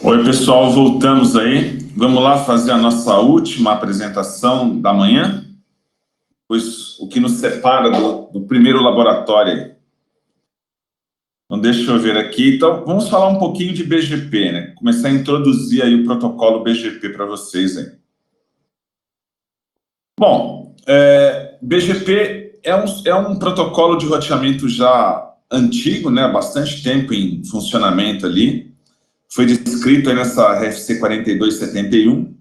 Oi, pessoal, voltamos aí. Vamos lá fazer a nossa última apresentação da manhã, pois o que nos separa do primeiro laboratório aí. Então, deixa eu ver aqui. Então, vamos falar um pouquinho de BGP, né? Começar a introduzir aí o protocolo BGP para vocês aí. Bom, BGP é um protocolo de roteamento já antigo, né? Há bastante tempo em funcionamento ali. Foi descrito aí nessa RFC 4271.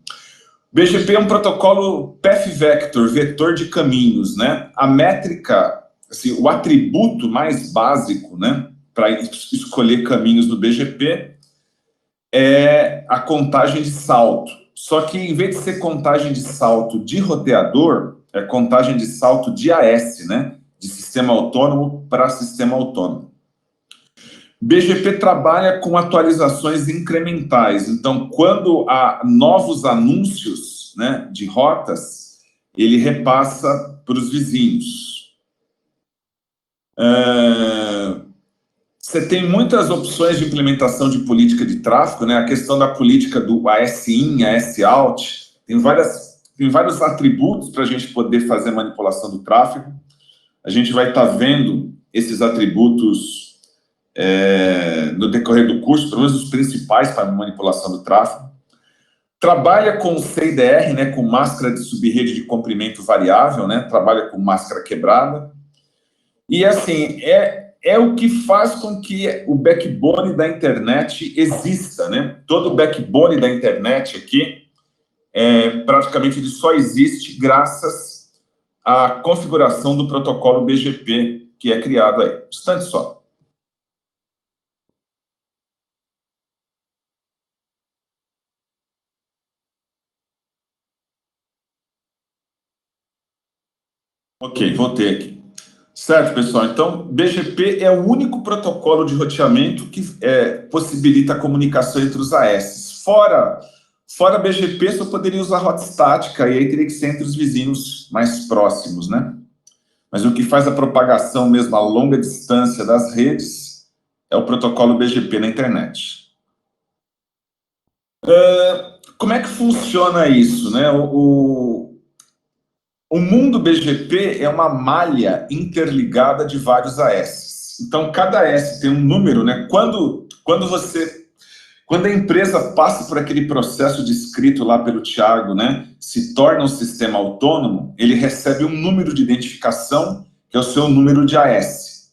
BGP é um protocolo Path Vector, vetor de caminhos, né? A métrica, assim, o atributo mais básico, né, para escolher caminhos no BGP é a contagem de salto. Só que em vez de ser contagem de salto de roteador, é contagem de salto de AS, né? De sistema autônomo para sistema autônomo. BGP trabalha com atualizações incrementais. Então, quando há novos anúncios, né, de rotas, ele repassa para os vizinhos. Você tem muitas opções de implementação de política de tráfego, né? A questão da política do AS-IN, AS-OUT, tem vários atributos para a gente poder fazer a manipulação do tráfego. A gente vai estar vendo esses atributos no decorrer do curso, pelo menos os principais para a manipulação do tráfego. Trabalha com CIDR, né, com máscara de subrede de comprimento variável, né, trabalha com máscara quebrada. E, assim, é o que faz com que o backbone da internet exista, né? Todo o backbone da internet aqui, praticamente, ele só existe graças à configuração do protocolo BGP, que é criado aí. Instante só. Ok, voltei aqui. Certo, pessoal. Então, BGP é o único protocolo de roteamento que possibilita a comunicação entre os AS. Fora BGP, só poderia usar rota estática, e aí teria que ser entre os vizinhos mais próximos, né? Mas o que faz a propagação mesmo a longa distância das redes é o protocolo BGP na internet. Como é que funciona isso, né? O mundo BGP é uma malha interligada de vários AS. Então, cada AS tem um número, né? Quando a empresa passa por aquele processo descrito lá pelo Thiago, né? Se torna um sistema autônomo, ele recebe um número de identificação, que é o seu número de AS.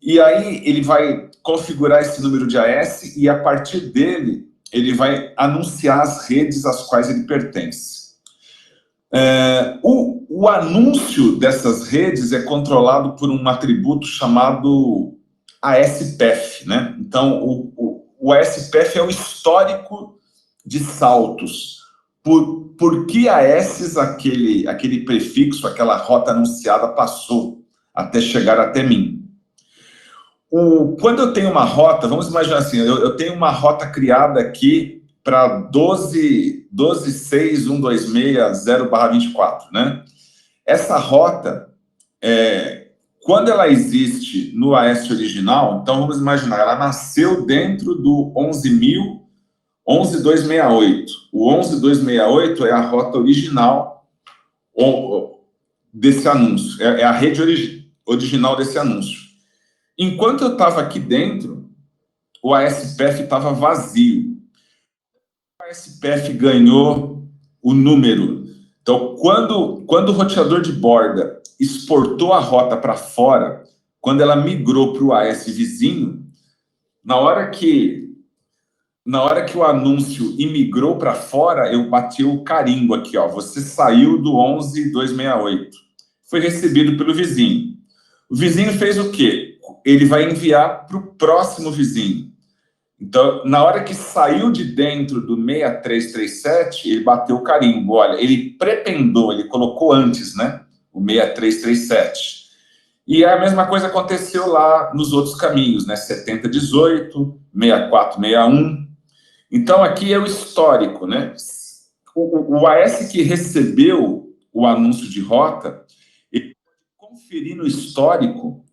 E aí ele vai configurar esse número de AS e, a partir dele, ele vai anunciar as redes às quais ele pertence. O anúncio dessas redes é controlado por um atributo chamado ASPF, né? Então, o ASPF é o histórico de saltos. Por que AS aquele prefixo, aquela rota anunciada passou até chegar até mim? Quando eu tenho uma rota, vamos imaginar assim, eu tenho uma rota criada aqui para 12.6.126.0/24, né? Essa rota, quando ela existe no AS original, então vamos imaginar, ela nasceu dentro do 11.268. O 11.268 é a rota original desse anúncio, é a rede original desse anúncio. Enquanto eu estava aqui dentro, o ASPF estava vazio. O ASPF ganhou o número. Então, quando o roteador de borda exportou a rota para fora, quando ela migrou para o AS vizinho, na hora que o anúncio imigrou para fora, eu bati o carimbo aqui, ó. Você saiu do 11.268. Foi recebido pelo vizinho. O vizinho fez o quê? Ele vai enviar para o próximo vizinho. Então, na hora que saiu de dentro do 6337, ele bateu o carimbo. Olha, ele prependou, ele colocou antes, né? O 6337. E a mesma coisa aconteceu lá nos outros caminhos, né? 7018, 6461. Então, aqui é o histórico, né? O AS que recebeu o anúncio de rota, ele pode conferir no histórico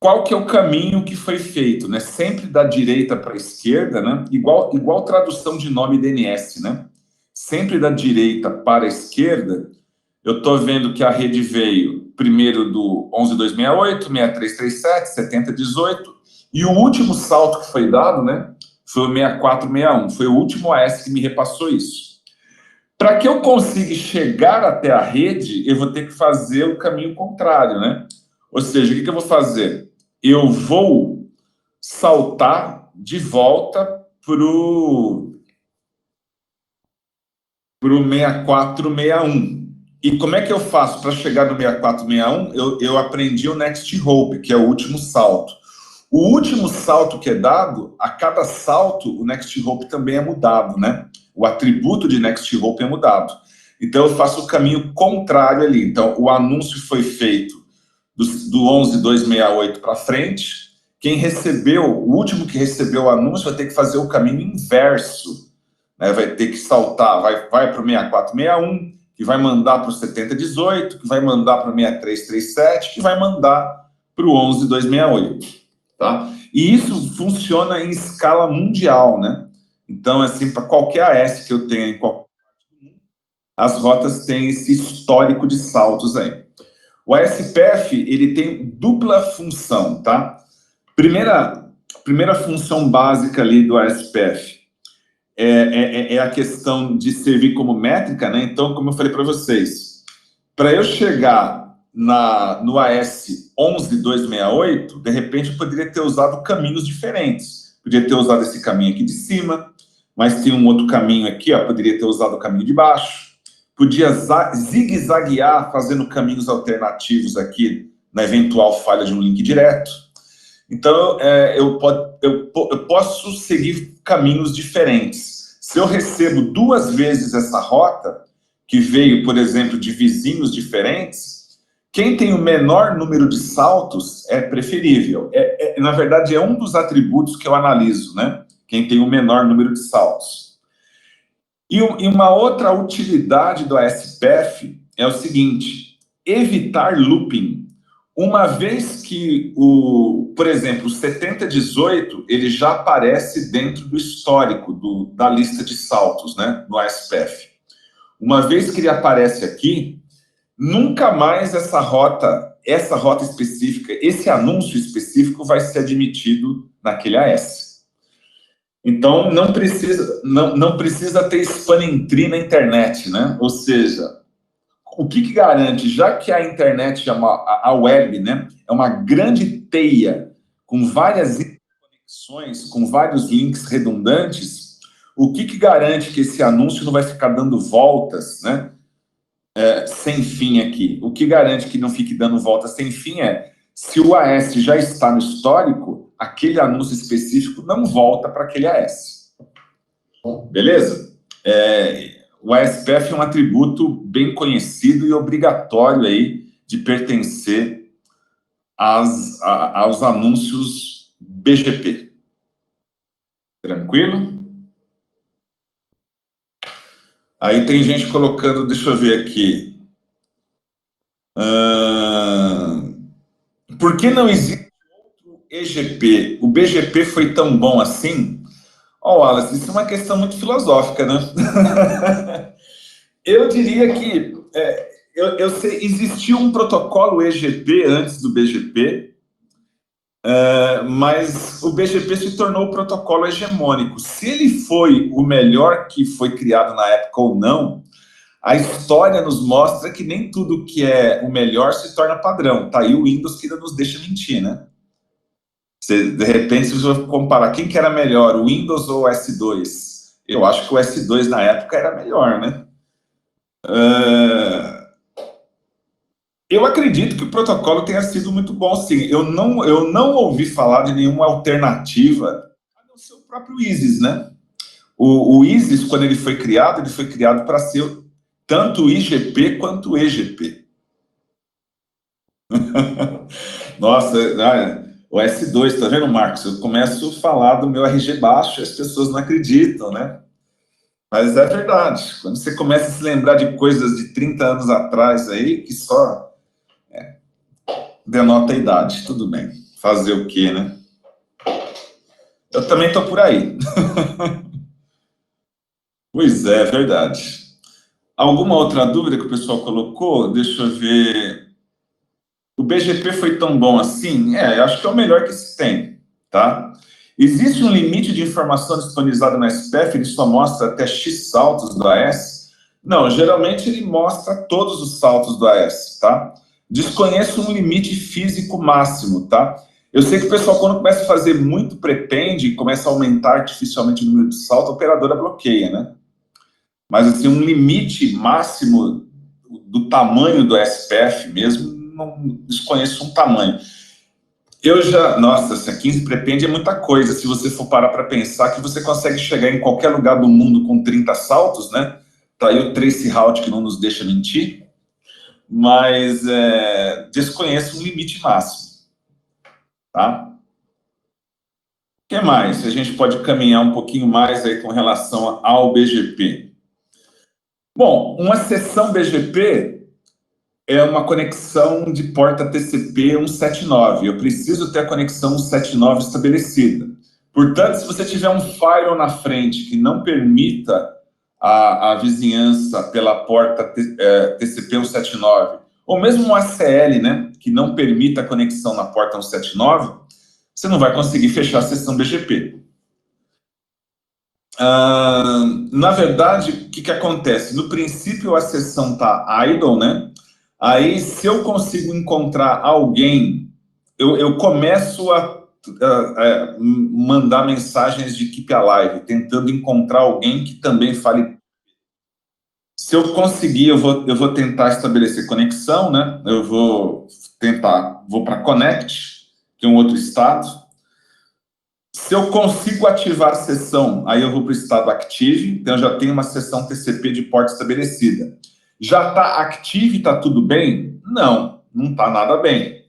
qual que é o caminho que foi feito, né? Sempre da direita para a esquerda, né? Igual tradução de nome DNS, né? Sempre da direita para a esquerda. Eu estou vendo que a rede veio primeiro do 11268, 6337, 7018, e o último salto que foi dado, né, foi o 6461. Foi o último AS que me repassou isso. Para que eu consiga chegar até a rede, eu vou ter que fazer o caminho contrário, né? Ou seja, o que eu vou fazer? Eu vou saltar de volta para o 6461. E como é que eu faço para chegar no 6461? Eu aprendi o Next Hope, que é o último salto. O último salto que é dado, a cada salto, o Next Hope também é mudado, né? O atributo de Next Hope é mudado. Então, eu faço o caminho contrário ali. Então, o anúncio foi feito do 11268 para frente. Quem recebeu, o último que recebeu o anúncio, vai ter que fazer o caminho inverso, né? Vai ter que saltar, vai para o 6461, que vai mandar para o 7018, que vai mandar para o 6337, que vai mandar para o 11268, tá? E isso funciona em escala mundial, né? Então, assim, para qualquer AS que eu tenha em qualquer... as rotas têm esse histórico de saltos aí. O ASPF, ele tem dupla função, tá? Primeira função básica ali do ASPF é a questão de servir como métrica, né? Então, como eu falei para vocês, para eu chegar no AS 11268, de repente eu poderia ter usado caminhos diferentes. Podia ter usado esse caminho aqui de cima, mas tem um outro caminho aqui, ó, poderia ter usado o caminho de baixo. Podia zigue-zaguear fazendo caminhos alternativos aqui, na eventual falha de um link direto. Então, eu posso seguir caminhos diferentes. Se eu recebo 2 vezes essa rota, que veio, por exemplo, de vizinhos diferentes, quem tem o menor número de saltos é preferível. Na verdade, é um dos atributos que eu analiso, né? Quem tem o menor número de saltos. E uma outra utilidade do ASPF é o seguinte: evitar looping. Uma vez que por exemplo, o 7018, ele já aparece dentro do histórico da lista de saltos, né, no ASPF. Uma vez que ele aparece aqui, nunca mais essa rota específica, esse anúncio específico vai ser admitido naquele AS. Então, não precisa ter spanning tree na internet, né? Ou seja, o que garante, já que a internet, a web, né, é uma grande teia com várias conexões, com vários links redundantes, o que garante que esse anúncio não vai ficar dando voltas, né, sem fim aqui? O que garante que não fique dando voltas sem fim se o AS já está no histórico, aquele anúncio específico não volta para aquele AS. Beleza? O ASPF é um atributo bem conhecido e obrigatório aí de pertencer aos anúncios BGP. Tranquilo? Aí tem gente colocando, deixa eu ver aqui. Por que não existe outro EGP? O BGP foi tão bom assim? Wallace, isso é uma questão muito filosófica, né? Eu diria que eu sei, existiu um protocolo EGP antes do BGP, mas o BGP se tornou o protocolo hegemônico. Se ele foi o melhor que foi criado na época ou não, a história nos mostra que nem tudo que é o melhor se torna padrão. Tá aí o Windows que ainda nos deixa mentir, né? De repente, se você comparar quem que era melhor, o Windows ou o S2, eu acho que o S2 na época era melhor, né? Eu acredito que o protocolo tenha sido muito bom, sim. Eu não ouvi falar de nenhuma alternativa, a não ser o próprio ISIS, né? O ISIS, quando ele foi criado para ser tanto o IGP quanto o EGP. Nossa, o S2, tá vendo, Marcos? Eu começo a falar do meu RG baixo e as pessoas não acreditam, né? Mas é verdade. Quando você começa a se lembrar de coisas de 30 anos atrás aí, que só denota a idade, tudo bem. Fazer o quê, né? Eu também estou por aí. Pois é, verdade. Alguma outra dúvida que o pessoal colocou? Deixa eu ver. O BGP foi tão bom assim? Eu acho que é o melhor que se tem, tá? Existe um limite de informação disponibilizada no SPF, ele só mostra até X saltos do AS? Não, geralmente ele mostra todos os saltos do AS, tá? Desconheço um limite físico máximo, tá? Eu sei que o pessoal, quando começa a fazer muito pretende, começa a aumentar artificialmente o número de saltos, a operadora bloqueia, né? Mas, assim, um limite máximo do tamanho do SPF mesmo, não desconheço um tamanho. Eu já, nossa, assim, 15 prepende é muita coisa, se você for parar para pensar que você consegue chegar em qualquer lugar do mundo com 30 saltos, né? Tá aí o Trace Route que não nos deixa mentir, mas desconheço um limite máximo, tá? O que mais? A gente pode caminhar um pouquinho mais aí com relação ao BGP. Bom, uma sessão BGP é uma conexão de porta TCP 179. Eu preciso ter a conexão 179 estabelecida. Portanto, se você tiver um firewall na frente que não permita a vizinhança pela porta TCP 179, ou mesmo um ACL, né, que não permita a conexão na porta 179, você não vai conseguir fechar a sessão BGP. Na verdade, o que acontece? No princípio, a sessão está idle, né? Aí, se eu consigo encontrar alguém, eu começo a mandar mensagens de keep alive, tentando encontrar alguém que também fale. Se eu conseguir, eu vou tentar estabelecer conexão, né? Eu vou para connect, que é um outro estado. Se eu consigo ativar a sessão, aí eu vou para o estado active, então eu já tenho uma sessão TCP de porta estabelecida. Já está active, está tudo bem? Não, não está nada bem.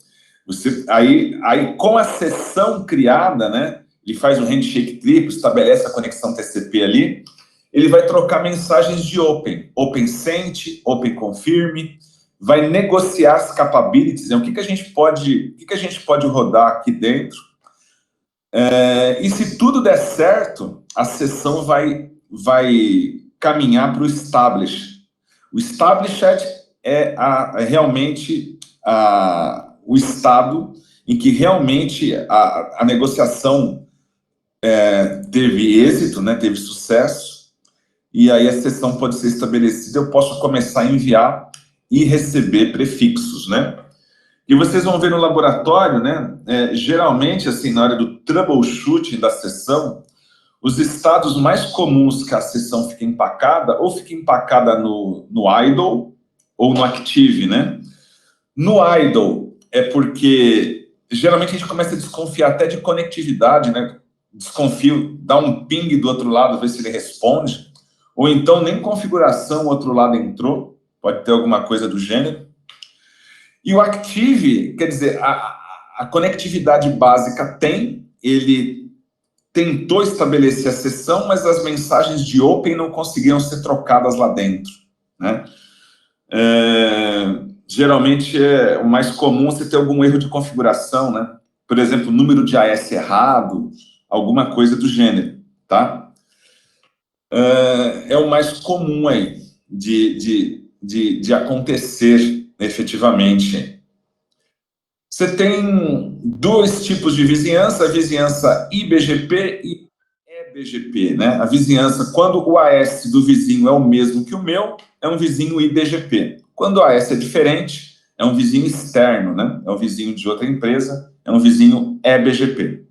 Aí, com a sessão criada, né, ele faz um handshake triplo, estabelece a conexão TCP ali, ele vai trocar mensagens de open sent, open confirm, vai negociar as capabilities, né, o que a gente pode rodar aqui dentro. E se tudo der certo, a sessão vai caminhar para o establish. O established é realmente o estado em que realmente a negociação teve êxito, né, teve sucesso, e aí a sessão pode ser estabelecida, eu posso começar a enviar e receber prefixos, né? E vocês vão ver no laboratório, né? Geralmente, assim, na hora do troubleshooting da sessão, os estados mais comuns que a sessão fica empacada, ou fica empacada no idle ou no active, né? No idle é porque geralmente a gente começa a desconfiar até de conectividade, né? Desconfio, dá um ping do outro lado, ver se ele responde, ou então nem configuração o outro lado entrou, pode ter alguma coisa do gênero. E o Active, quer dizer, a conectividade básica ele tentou estabelecer a sessão, mas as mensagens de Open não conseguiram ser trocadas lá dentro, né? Geralmente, o mais comum você ter algum erro de configuração, né? Por exemplo, número de AS errado, alguma coisa do gênero, tá? É o mais comum aí de acontecer efetivamente. Você tem dois tipos de vizinhança, a vizinhança IBGP e EBGP, né? A vizinhança, quando o AS do vizinho é o mesmo que o meu, é um vizinho IBGP. Quando o AS é diferente, é um vizinho externo, né? É um vizinho de outra empresa, é um vizinho EBGP.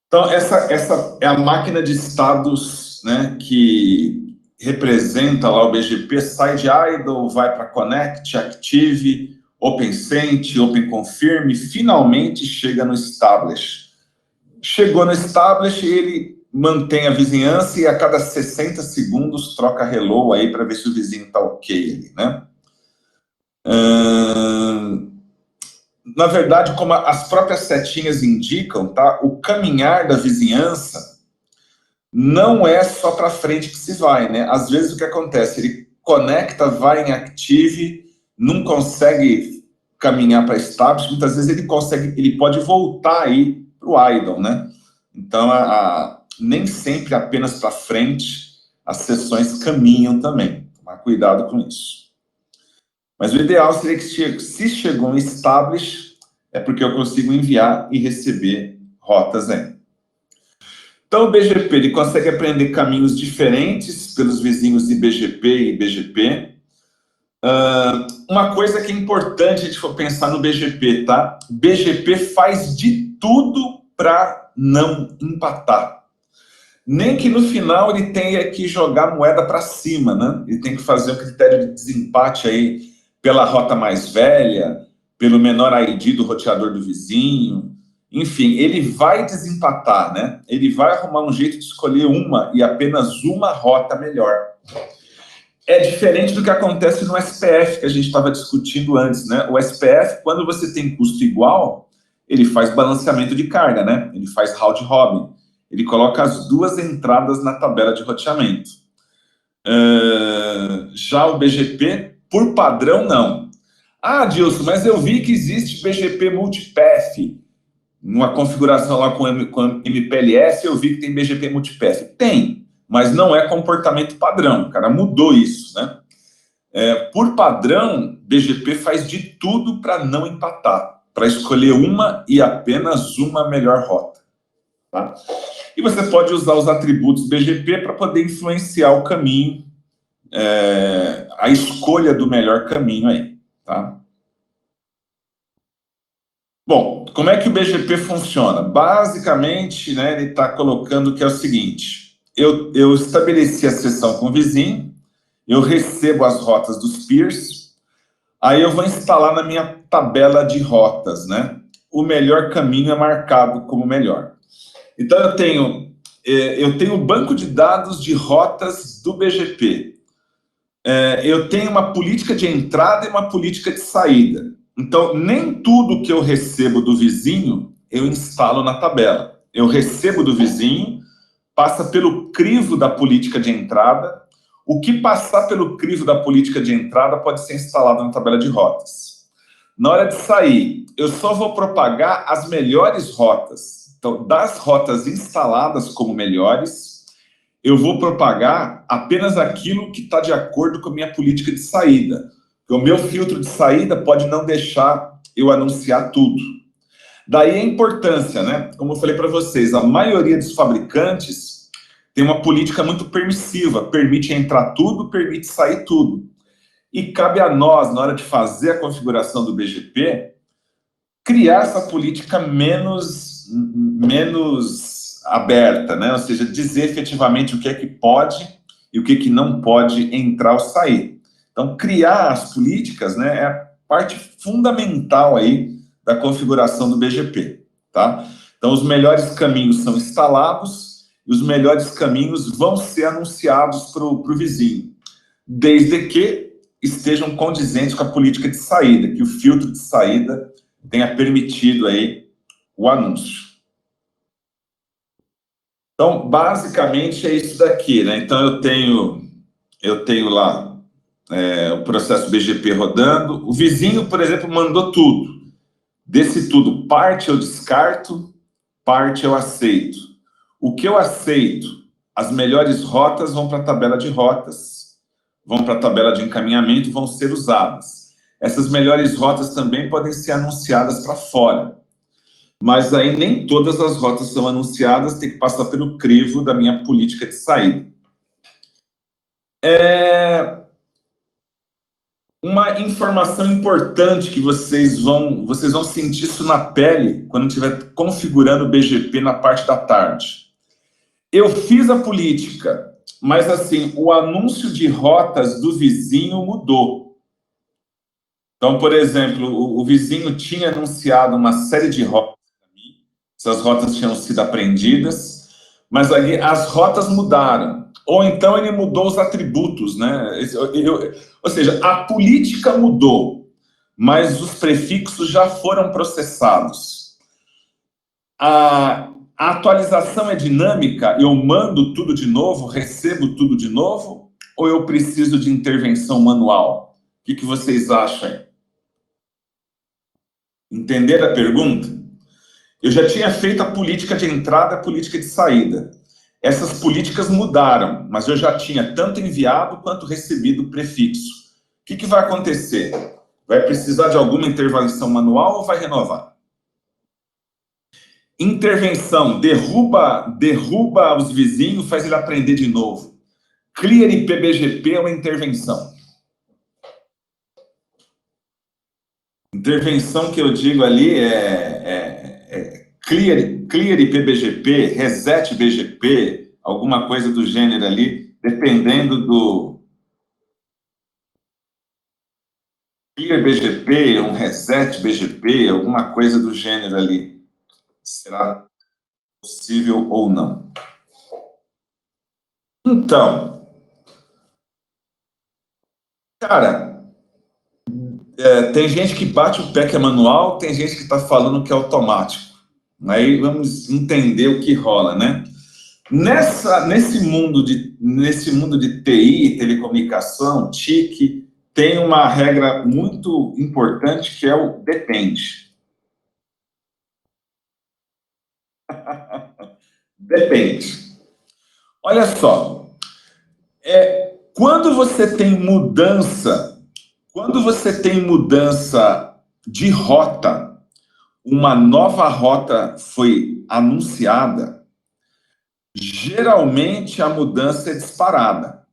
Então, essa é a máquina de estados, né, que representa lá o BGP, sai de idle, vai para connect, active, open sent, open confirm, e finalmente chega no establish. Chegou no establish, ele mantém a vizinhança e a cada 60 segundos troca hello aí para ver se o vizinho está ok ali, né? Na verdade, como as próprias setinhas indicam, tá? O caminhar da vizinhança não é só para frente que se vai, né? Às vezes o que acontece? Ele conecta, vai em active, não consegue caminhar para establish, muitas vezes ele pode voltar aí para o idle, né? Então, nem sempre apenas para frente as sessões caminham também. Tomar cuidado com isso. Mas o ideal seria que se chegou em establish, é porque eu consigo enviar e receber rotas aí. Então, o BGP ele consegue aprender caminhos diferentes pelos vizinhos IBGP e BGP. Uma coisa que é importante a gente for pensar no BGP, tá? BGP faz de tudo para não empatar. Nem que no final ele tenha que jogar a moeda para cima, né? Ele tem que fazer o critério de desempate aí pela rota mais velha, pelo menor ID do roteador do vizinho. Enfim, ele vai desempatar, né? Ele vai arrumar um jeito de escolher uma e apenas uma rota melhor. É diferente do que acontece no SPF, que a gente estava discutindo antes, né? O SPF, quando você tem custo igual, ele faz balanceamento de carga, né? Ele faz round robin. Ele coloca as duas entradas na tabela de roteamento. Já o BGP, por padrão, não. Ah, Dilson, mas eu vi que existe BGP multipath. Numa configuração lá com MPLS, eu vi que tem BGP multipath. Tem, mas não é comportamento padrão. O cara mudou isso, né? Por padrão, BGP faz de tudo para não empatar, para escolher uma e apenas uma melhor rota. Tá? E você pode usar os atributos BGP para poder influenciar o caminho, a escolha do melhor caminho aí, tá? Bom, como é que o BGP funciona? Basicamente, né, ele está colocando que é o seguinte: eu estabeleci a sessão com o vizinho, eu recebo as rotas dos peers, aí eu vou instalar na minha tabela de rotas, né? O melhor caminho é marcado como melhor. Então, eu tenho um banco de dados de rotas do BGP. Eu tenho uma política de entrada e uma política de saída. Então, nem tudo que eu recebo do vizinho, eu instalo na tabela. Eu recebo do vizinho, passa pelo crivo da política de entrada. O que passar pelo crivo da política de entrada pode ser instalado na tabela de rotas. Na hora de sair, eu só vou propagar as melhores rotas. Então, das rotas instaladas como melhores, eu vou propagar apenas aquilo que está de acordo com a minha política de saída. Porque o meu filtro de saída pode não deixar eu anunciar tudo. Daí a importância, né? Como eu falei para vocês, a maioria dos fabricantes tem uma política muito permissiva, permite entrar tudo, permite sair tudo. E cabe a nós, na hora de fazer a configuração do BGP, criar essa política menos aberta, né? Ou seja, dizer efetivamente o que é que pode e o que é que não pode entrar ou sair. Então, criar as políticas, né, é a parte fundamental aí da configuração do BGP, tá? Então, os melhores caminhos são instalados e os melhores caminhos vão ser anunciados para o vizinho, desde que estejam condizentes com a política de saída, que o filtro de saída tenha permitido aí o anúncio. Então, basicamente é isso daqui, né? Então, eu tenho lá o processo BGP rodando. O vizinho, por exemplo, mandou tudo. Desse tudo, parte eu descarto, parte eu aceito. O que eu aceito? As melhores rotas vão para a tabela de rotas, vão para a tabela de encaminhamento e vão ser usadas. Essas melhores rotas também podem ser anunciadas para fora. Mas aí nem todas as rotas são anunciadas, tem que passar pelo crivo da minha política de saída. Uma informação importante que vocês vão sentir isso na pele quando estiver configurando o BGP na parte da tarde. Eu fiz a política, mas assim, o anúncio de rotas do vizinho mudou. Então, por exemplo, o vizinho tinha anunciado uma série de rotas para mim, essas rotas tinham sido apreendidas, mas aí as rotas mudaram. Ou então ele mudou os atributos, né? Ou seja, a política mudou, mas os prefixos já foram processados. A atualização é dinâmica, eu mando tudo de novo, recebo tudo de novo, ou eu preciso de intervenção manual? O que vocês acham? Entender a pergunta? Eu já tinha feito a política de entrada e a política de saída. Essas políticas mudaram, mas eu já tinha tanto enviado quanto recebido prefixo. O que vai acontecer? Vai precisar de alguma intervenção manual ou vai renovar? Intervenção, derruba os vizinhos, faz ele aprender de novo. Clear e PBGP é uma intervenção. Intervenção que eu digo ali Clear e PBGP, Reset BGP, alguma coisa do gênero ali, dependendo do Clear BGP, um Reset BGP, alguma coisa do gênero ali. Será possível ou não? Então, cara, tem gente que bate o pé que é manual, tem gente que está falando que é automático. Aí vamos entender o que rola, né? Nesse mundo de TI, telecomunicação, TIC, tem uma regra muito importante que é o depende. Depende. Olha só, quando você tem mudança de rota, uma nova rota foi anunciada, geralmente a mudança é disparada.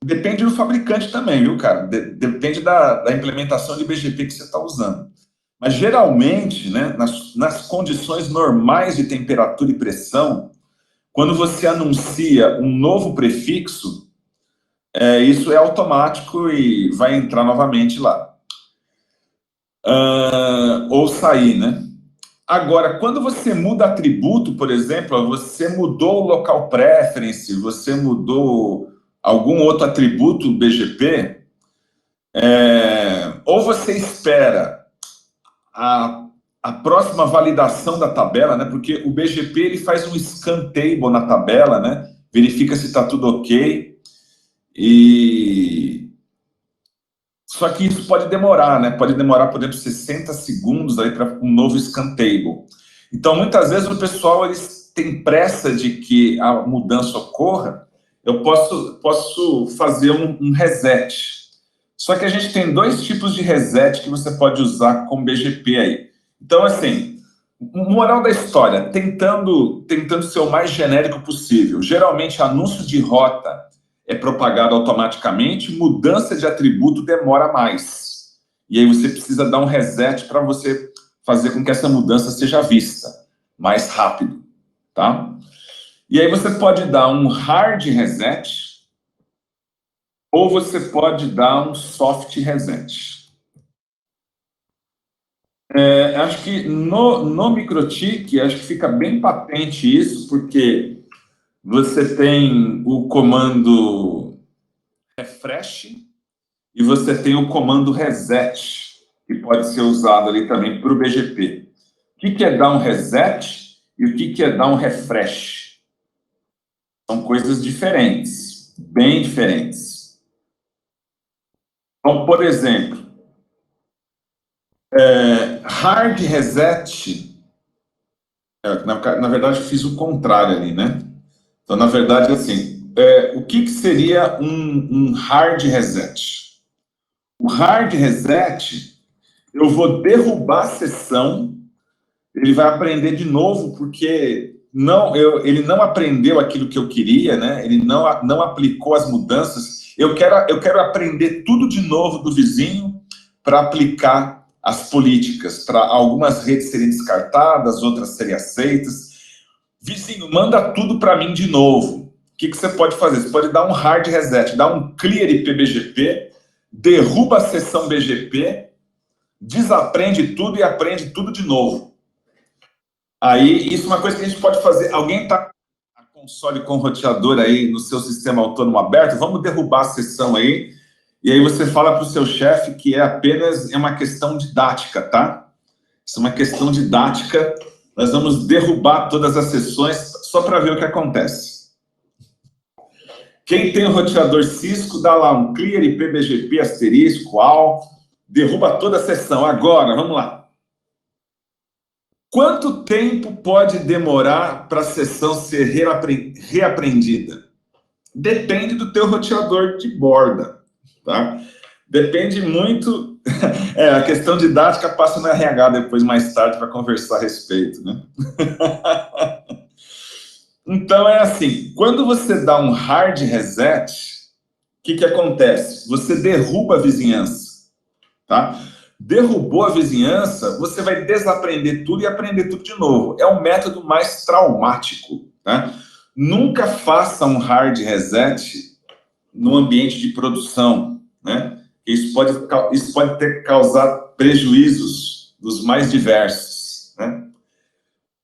Depende do fabricante também, viu, cara? Depende da implementação de BGP que você está usando. Mas, geralmente, né, nas condições normais de temperatura e pressão, quando você anuncia um novo prefixo, isso é automático e vai entrar novamente lá. Ou sair, né? Agora, quando você muda atributo, por exemplo, você mudou o local preference, você mudou algum outro atributo BGP, ou você espera a próxima validação da tabela, né? Porque o BGP ele faz um scan table na tabela, né? Verifica se está tudo ok. Só que isso pode demorar, né? Pode demorar, por exemplo, 60 segundos aí para um novo scan table. Então, muitas vezes o pessoal eles tem pressa de que a mudança ocorra. Eu posso fazer um reset. Só que a gente tem dois tipos de reset que você pode usar com BGP aí. Então, assim, moral da história, tentando ser o mais genérico possível. Geralmente, anúncio de rota é propagado automaticamente, mudança de atributo demora mais. E aí você precisa dar um reset para você fazer com que essa mudança seja vista mais rápido, tá? E aí você pode dar um hard reset ou você pode dar um soft reset. Acho que no MikroTik, acho que fica bem patente isso, porque você tem o comando refresh e você tem o comando reset, que pode ser usado ali também para o BGP. O que é dar um reset e o que é dar um refresh? São coisas diferentes, bem diferentes. Então, por exemplo, hard reset, na verdade, eu fiz o contrário ali, né? Então, na verdade, assim, o que seria um hard reset? O hard reset, eu vou derrubar a sessão, ele vai aprender de novo, porque ele não aprendeu aquilo que eu queria, né? Ele não aplicou as mudanças. Eu quero aprender tudo de novo do vizinho para aplicar as políticas, para algumas redes serem descartadas, outras serem aceitas. Vizinho, manda tudo para mim de novo. O que você pode fazer? Você pode dar um hard reset, dar um clear IP BGP, derruba a sessão BGP, desaprende tudo e aprende tudo de novo. Aí, isso é uma coisa que a gente pode fazer. Alguém está com console com roteador aí no seu sistema autônomo aberto? Vamos derrubar a sessão aí. E aí você fala para o seu chefe que apenas uma questão didática, tá? Isso é uma questão didática. Nós vamos derrubar todas as sessões só para ver o que acontece. Quem tem o roteador Cisco, dá lá um clear IP BGP asterisco, AL, derruba toda a sessão. Agora, vamos lá. Quanto tempo pode demorar para a sessão ser reaprendida? Depende do teu roteador de borda, tá? Depende muito... a questão didática passa no RH depois, mais tarde, para conversar a respeito, né? Então, é assim, quando você dá um hard reset, o que acontece? Você derruba a vizinhança, tá? Derrubou a vizinhança, você vai desaprender tudo e aprender tudo de novo. É o método mais traumático, tá? Nunca faça um hard reset no ambiente de produção, né? Isso pode ter causado prejuízos dos mais diversos, né?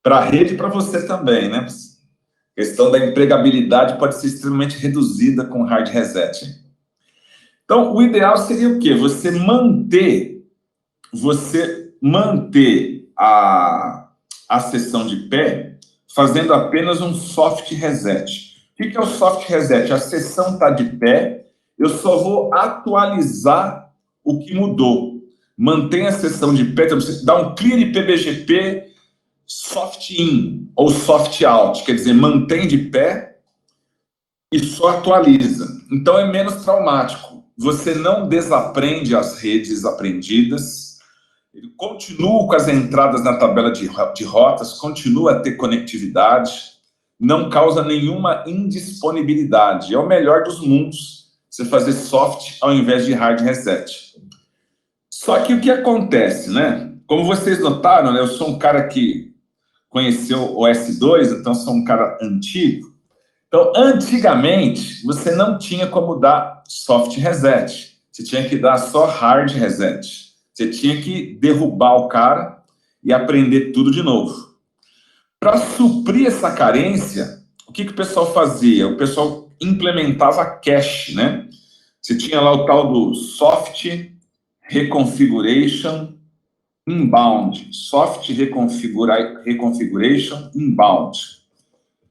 Para a rede e para você também, né? A questão da empregabilidade pode ser extremamente reduzida com hard reset. Então, o ideal seria o quê? Você manter a sessão de pé fazendo apenas um soft reset. O que é o soft reset? A sessão está de pé, eu só vou atualizar o que mudou. Mantém a sessão de pé, então você dá um clear IPBGP soft in ou soft out, quer dizer, mantém de pé e só atualiza. Então é menos traumático. Você não desaprende as redes aprendidas, ele continua com as entradas na tabela de rotas, continua a ter conectividade, não causa nenhuma indisponibilidade. É o melhor dos mundos, você fazer soft ao invés de hard reset. Só que o que acontece, né? Como vocês notaram, né, eu sou um cara que conheceu o S2, então sou um cara antigo. Então, antigamente, você não tinha como dar soft reset. Você tinha que dar só hard reset. Você tinha que derrubar o cara e aprender tudo de novo. Para suprir essa carência, o que o pessoal fazia? O pessoal implementava cache, né? Você tinha lá o tal do soft reconfiguration inbound. Soft reconfiguration inbound.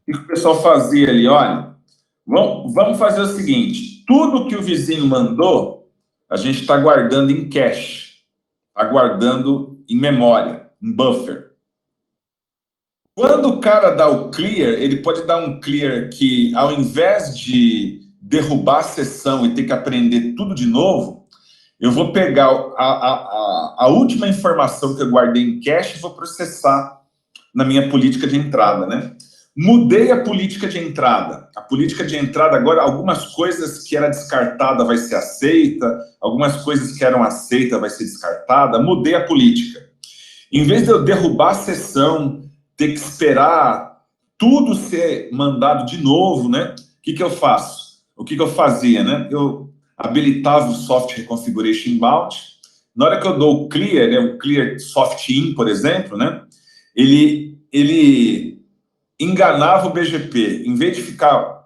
O que o pessoal fazia ali? Olha, vamos fazer o seguinte, tudo que o vizinho mandou, a gente está guardando em cache, está guardando em memória, em buffer. Quando o cara dá o clear, ele pode dar um clear que, ao invés de derrubar a sessão e ter que aprender tudo de novo, eu vou pegar a última informação que eu guardei em cache e vou processar na minha política de entrada, né? Mudei a política de entrada. A política de entrada agora, algumas coisas que era descartada vai ser aceita, algumas coisas que eram aceitas vai ser descartada. Mudei a política. Em vez de eu derrubar a sessão, ter que esperar tudo ser mandado de novo, né? O que eu faço? O que eu fazia, né? Eu habilitava o soft reconfiguration inbound. Na hora que eu dou o clear, né, o clear soft in, por exemplo, né? Ele enganava o BGP. Em vez de ficar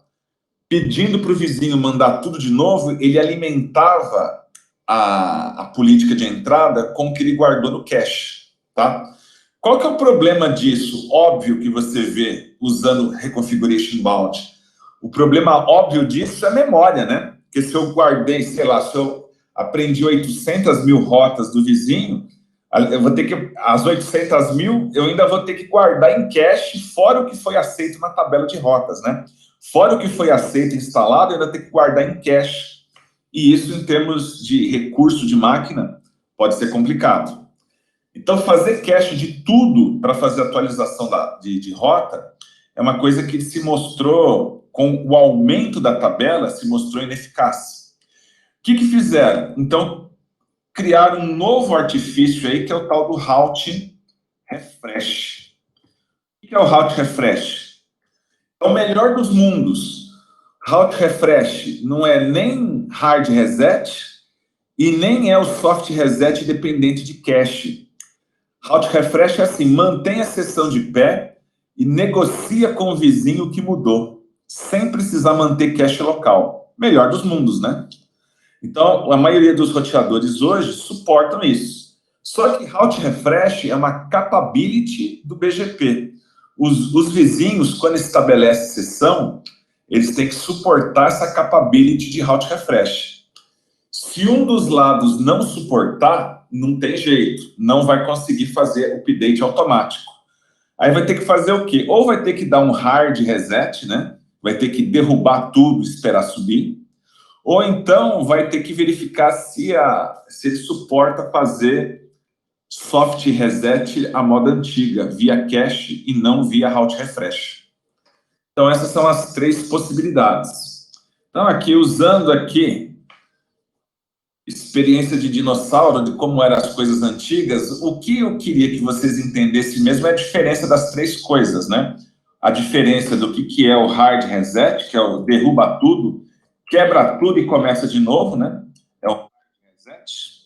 pedindo para o vizinho mandar tudo de novo, ele alimentava a política de entrada com o que ele guardou no cache, tá? Qual que é o problema disso? Óbvio que você vê usando Reconfiguration Inbound. O problema óbvio disso é a memória, né? Porque se eu guardei, sei lá, se eu aprendi 800 mil rotas do vizinho, eu vou ter que, as 800 mil, eu ainda vou ter que guardar em cache, fora o que foi aceito na tabela de rotas, né? Fora o que foi aceito e instalado, eu ainda tenho que guardar em cache. E isso, em termos de recurso de máquina, pode ser complicado. Então, fazer cache de tudo para fazer atualização de rota é uma coisa que se mostrou, com o aumento da tabela, se mostrou ineficaz. O que fizeram? Então, criaram um novo artifício aí, que é o tal do route refresh. O que é o route refresh? É o melhor dos mundos. Route refresh não é nem hard reset e nem é o soft reset dependente de cache. Route refresh é assim, mantém a sessão de pé e negocia com o vizinho o que mudou, sem precisar manter cache local. Melhor dos mundos, né? Então, a maioria dos roteadores hoje suportam isso. Só que route refresh é uma capability do BGP. Os vizinhos, quando estabelecem sessão, eles têm que suportar essa capability de route refresh. Se um dos lados não suportar, não tem jeito, não vai conseguir fazer update automático. Aí vai ter que fazer o quê? Ou vai ter que dar um hard reset, né? Vai ter que derrubar tudo, esperar subir. Ou então vai ter que verificar se ele suporta fazer soft reset à moda antiga, via cache e não via route refresh. Então, essas são as 3 possibilidades. Então, aqui, usando aqui experiência de dinossauro, de como eram as coisas antigas, o que eu queria que vocês entendessem mesmo é a diferença das 3 coisas, né? A diferença do que é o hard reset, que é o derruba tudo, quebra tudo e começa de novo, né? É o hard reset,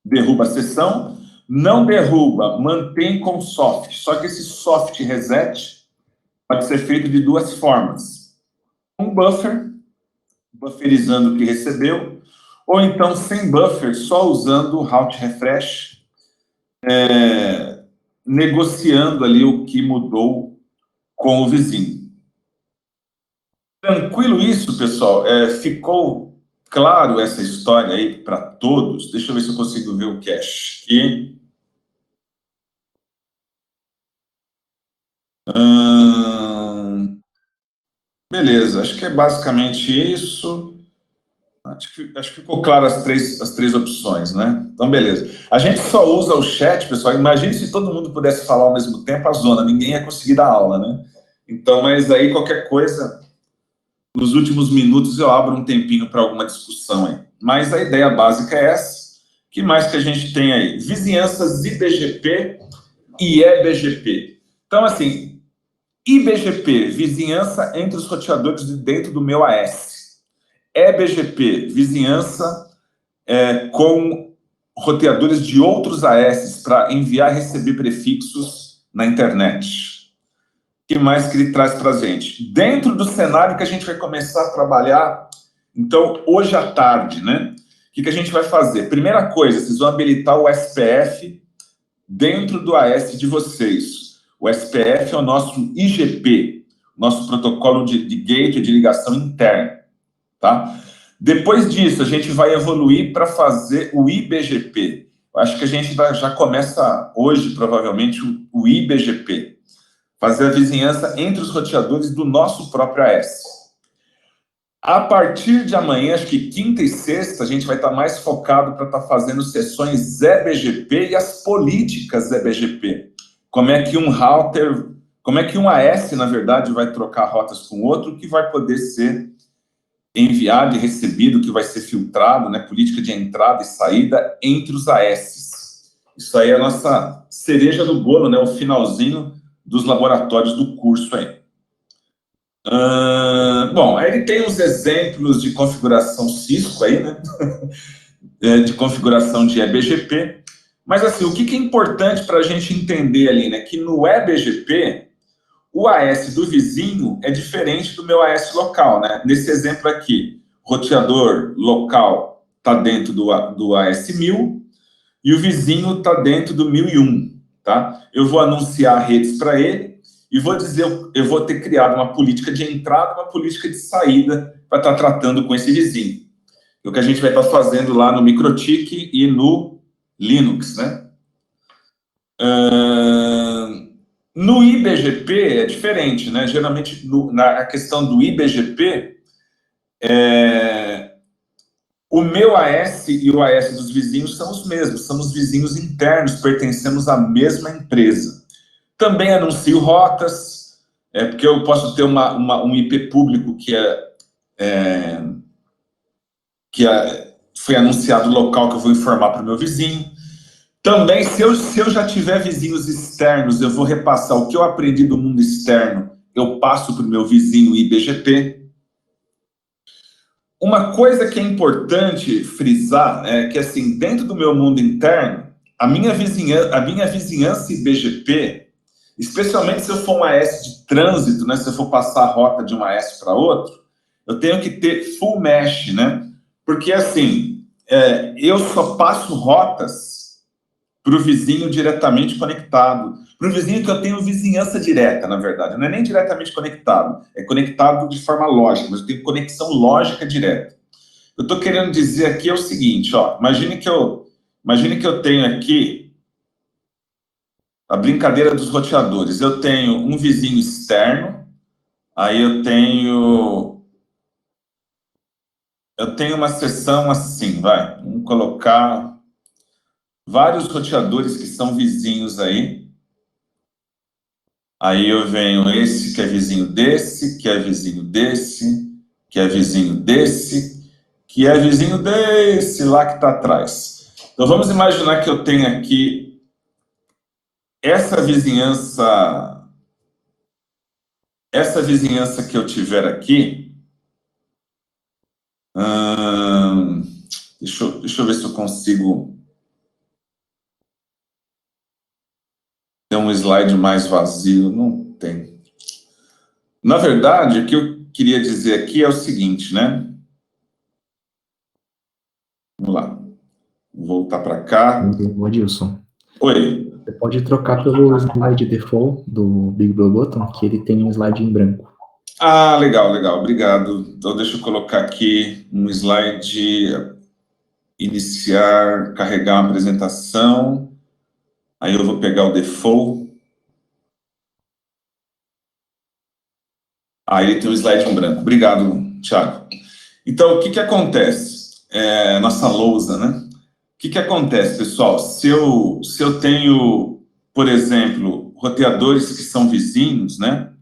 derruba a sessão, não derruba, mantém com soft. Só que esse soft reset pode ser feito de 2 formas. Um buffer, bufferizando o que recebeu, ou então sem buffer, só usando o route refresh, negociando ali o que mudou com o vizinho. Tranquilo isso, pessoal? Ficou claro essa história aí para todos? Deixa eu ver se eu consigo ver o cache aqui. Beleza, acho que é basicamente isso. Acho que ficou claro as três opções, né? Então, beleza. A gente só usa o chat, pessoal. Imagine se todo mundo pudesse falar ao mesmo tempo a zona, ninguém ia conseguir dar aula, né? Então, mas aí qualquer coisa, nos últimos minutos eu abro um tempinho para alguma discussão aí. Mas a ideia básica é essa. O que mais que a gente tem aí? Vizinhanças IBGP e EBGP. Então, assim, IBGP, vizinhança entre os roteadores de dentro do meu AS. EBGP, vizinhança com roteadores de outros AS para enviar e receber prefixos na internet. O que mais que ele traz para a gente? Dentro do cenário que a gente vai começar a trabalhar, então, hoje à tarde, né? O que a gente vai fazer? Primeira coisa, vocês vão habilitar o SPF dentro do AS de vocês. O SPF é o nosso IGP, nosso protocolo de gateway de ligação interna, tá? Depois disso, a gente vai evoluir para fazer o IBGP. Acho que a gente já começa hoje, provavelmente, o IBGP. Fazer a vizinhança entre os roteadores do nosso próprio AS. A partir de amanhã, acho que quinta e sexta, a gente vai estar mais focado para estar fazendo sessões EBGP e as políticas EBGP. Como é que um router, como é que um AS, na verdade, vai trocar rotas com outro, que vai poder ser enviado e recebido, que vai ser filtrado, né? Política de entrada e saída entre os AS. Isso aí é a nossa cereja do bolo, né? O finalzinho dos laboratórios do curso aí. Bom, aí ele tem os exemplos de configuração Cisco aí, né? De configuração de EBGP. Mas, assim, o que é importante para a gente entender ali, né? Que no EBGP, o AS do vizinho é diferente do meu AS local, né? Nesse exemplo aqui, roteador local está dentro do AS 1000 e o vizinho está dentro do 1001, tá? Eu vou anunciar redes para ele e vou dizer, eu vou ter criado uma política de entrada, uma política de saída para estar tratando com esse vizinho. É o que a gente vai estar fazendo lá no MikroTik e no Linux, né? No IBGP é diferente, né? Geralmente, na questão do IBGP, o meu AS e o AS dos vizinhos são os mesmos, são os vizinhos internos, pertencemos à mesma empresa. Também anuncio rotas, porque eu posso ter um IP público foi anunciado local que eu vou informar para o meu vizinho. Também, se eu já tiver vizinhos externos, eu vou repassar o que eu aprendi do mundo externo, eu passo para o meu vizinho IBGP. Uma coisa que é importante frisar é que, assim, dentro do meu mundo interno, a minha vizinhança IBGP, especialmente se eu for um AS de trânsito, né, se eu for passar a rota de um AS para outro, eu tenho que ter full mesh, né? Porque, assim, eu só passo rotas para o vizinho diretamente conectado. Para o vizinho que eu tenho vizinhança direta, na verdade. Não é nem diretamente conectado. É conectado de forma lógica, mas eu tenho conexão lógica direta. Eu estou querendo dizer aqui é o seguinte, ó. Imagine que eu tenho aqui a brincadeira dos roteadores. Eu tenho um vizinho externo, aí eu tenho uma seção assim, vai. Vamos colocar vários roteadores que são vizinhos aí. Aí eu venho esse que é vizinho desse, que é vizinho desse, que é vizinho desse, que é vizinho desse lá que está atrás. Então vamos imaginar que eu tenho aqui essa vizinhança que eu tiver aqui. Deixa eu ver se eu consigo ter um slide mais vazio. Não tem. Na verdade, o que eu queria dizer aqui é o seguinte, né? Vamos lá. Vou voltar para cá. O Adilson. Oi. Você pode trocar pelo slide default do Big Blue Button, que ele tem um slide em branco. Ah, legal, legal. Obrigado. Então, deixa eu colocar aqui um slide, iniciar, carregar uma apresentação. Aí eu vou pegar o default. Ah, ele tem um slide em branco. Obrigado, Thiago. Então, o que acontece? Nossa lousa, né? O que acontece, pessoal? Se eu tenho, por exemplo, roteadores que são vizinhos, né?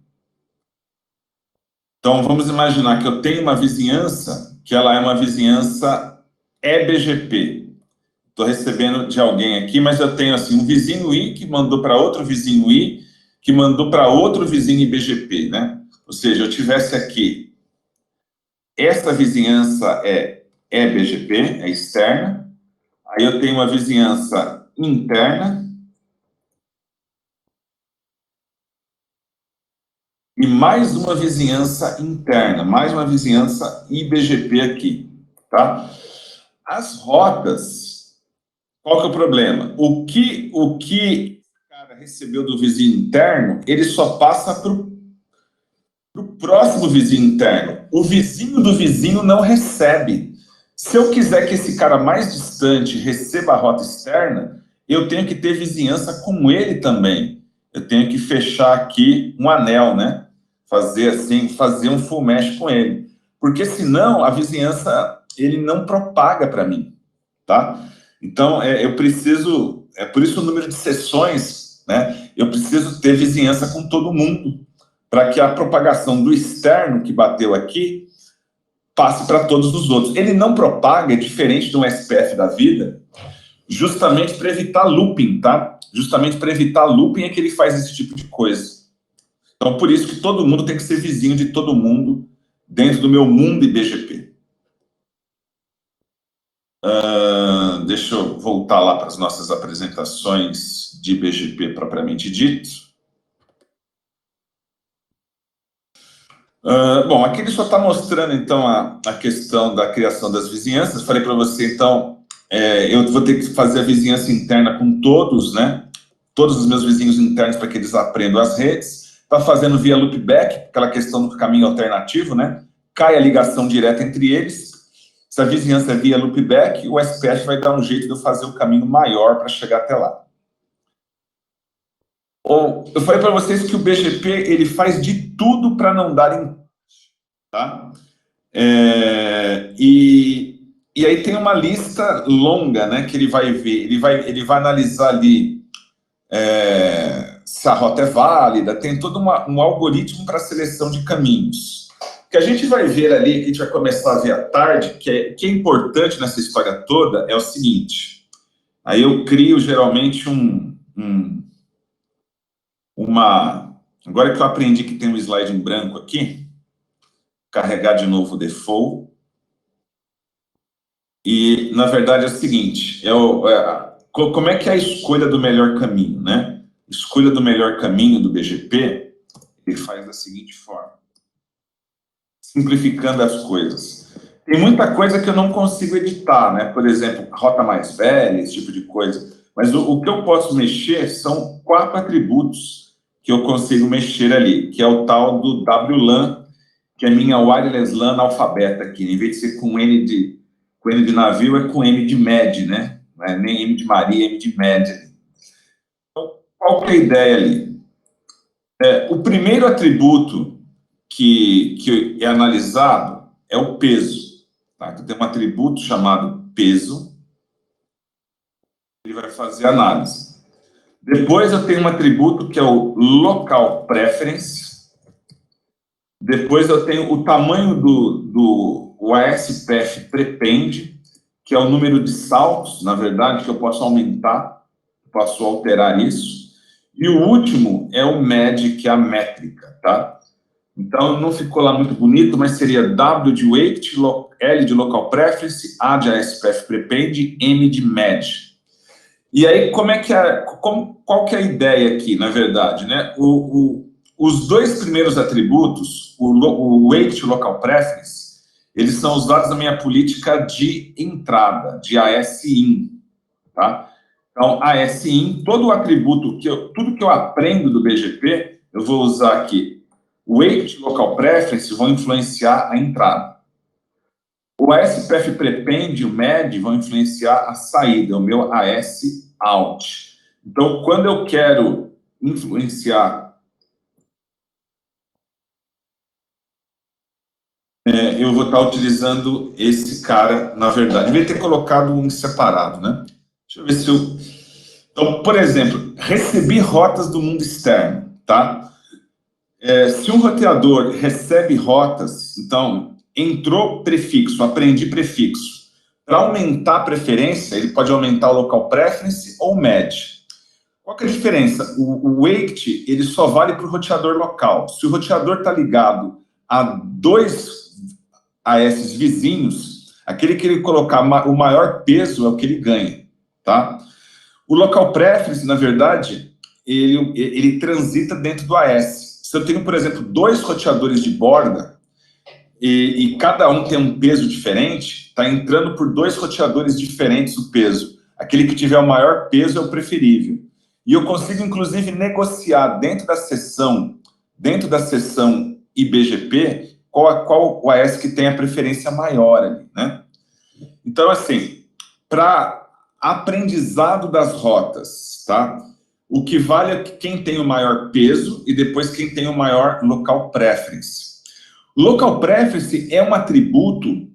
Então, vamos imaginar que eu tenho uma vizinhança, que ela é uma vizinhança EBGP. Estou recebendo de alguém aqui, mas eu tenho assim um vizinho I que mandou para outro vizinho I, que mandou para outro vizinho IBGP, né? Ou seja, eu tivesse aqui, essa vizinhança é EBGP, é externa, aí eu tenho uma vizinhança interna, e mais uma vizinhança interna, mais uma vizinhança IBGP aqui, tá? As rotas, qual que é o problema? O que o cara recebeu do vizinho interno, ele só passa para o próximo vizinho interno. O vizinho do vizinho não recebe. Se eu quiser que esse cara mais distante receba a rota externa, eu tenho que ter vizinhança com ele também. Eu tenho que fechar aqui um anel, né? Fazer assim, fazer um full mesh com ele. Porque senão a vizinhança, ele não propaga para mim, tá? Então, eu preciso, por isso o número de sessões, né? Eu preciso ter vizinhança com todo mundo, para que a propagação do externo que bateu aqui passe para todos os outros. Ele não propaga, diferente de um SPF da vida, justamente para evitar looping, tá? Justamente para evitar looping é que ele faz esse tipo de coisa. Então, por isso que todo mundo tem que ser vizinho de todo mundo dentro do meu mundo IBGP. Deixa eu voltar lá para as nossas apresentações de IBGP propriamente dito. Bom, aqui ele só está mostrando, então, a questão da criação das vizinhanças. Falei para você, então, eu vou ter que fazer a vizinhança interna com todos, né? Todos os meus vizinhos internos para que eles aprendam as redes. Está fazendo via loopback, aquela questão do caminho alternativo, né? Cai a ligação direta entre eles. Se a vizinhança é via loopback, o SPF vai dar um jeito de eu fazer o caminho maior para chegar até lá. Eu falei para vocês que o BGP ele faz de tudo para não dar empate, tá? E aí tem uma lista longa, né, que ele vai ver, ele vai analisar ali se a rota é válida, tem todo um algoritmo para seleção de caminhos. O que a gente vai ver ali, que a gente vai começar a ver à tarde, que é importante nessa história toda, é o seguinte. Aí eu crio geralmente agora que eu aprendi que tem um slide em branco aqui, carregar de novo o default. E, na verdade, é o seguinte, como é que é a escolha do melhor caminho, né? Escolha do melhor caminho do BGP, ele faz da seguinte forma, simplificando as coisas. Tem muita coisa que eu não consigo editar, né? Por exemplo, rota mais velha, esse tipo de coisa. Mas o que eu posso mexer são 4 atributos que eu consigo mexer ali, que é o tal do WLAN, que é minha wireless LAN alfabeta aqui. Em vez de ser com N de navio, é com M de MED, né? Não é nem M de Maria, M de MED. Então, qual que é a ideia ali? O primeiro atributo que é analisado é o peso. Tá? Então, tem um atributo chamado peso, ele vai fazer análise. Depois eu tenho um atributo que é o local preference. Depois eu tenho o tamanho o ASPF prepende, que é o número de saltos, na verdade, que eu posso aumentar, posso alterar isso. E o último é o MED, que é a métrica, tá? Então, não ficou lá muito bonito, mas seria W de weight, L de local preference, A de ASPF prepende, M de MED. E aí, qual que é a ideia aqui, na verdade, né? Os dois primeiros atributos, o weight e o local preference, eles são usados na minha política de entrada, de AS-IN, tá? Então, AS-IN, todo o atributo, tudo que eu aprendo do BGP, eu vou usar aqui. O weight e local preference vão influenciar a entrada. O ASPF prepende, o MED, vão influenciar a saída, o meu AS-out. Então, quando eu quero influenciar, eu vou estar utilizando esse cara, na verdade. Devia ter colocado um separado, né? Deixa eu ver se eu... Então, por exemplo, recebi rotas do mundo externo, tá? Se um roteador recebe rotas, então, entrou prefixo, aprendi prefixo. Para aumentar a preferência, ele pode aumentar o local preference ou MED. Qual que é a diferença? O weight, ele só vale para o roteador local. Se o roteador está ligado a dois AS vizinhos, aquele que ele colocar o maior peso é o que ele ganha, tá? O local preference, na verdade, ele transita dentro do AS. Se eu tenho, por exemplo, dois roteadores de borda e cada um tem um peso diferente, está entrando por dois roteadores diferentes o peso. Aquele que tiver o maior peso é o preferível. E eu consigo, inclusive, negociar dentro da seção IBGP, qual o AS que tem a preferência maior ali, né? Então, assim, para aprendizado das rotas, tá? O que vale é quem tem o maior peso e depois quem tem o maior local preference. Local preference é um atributo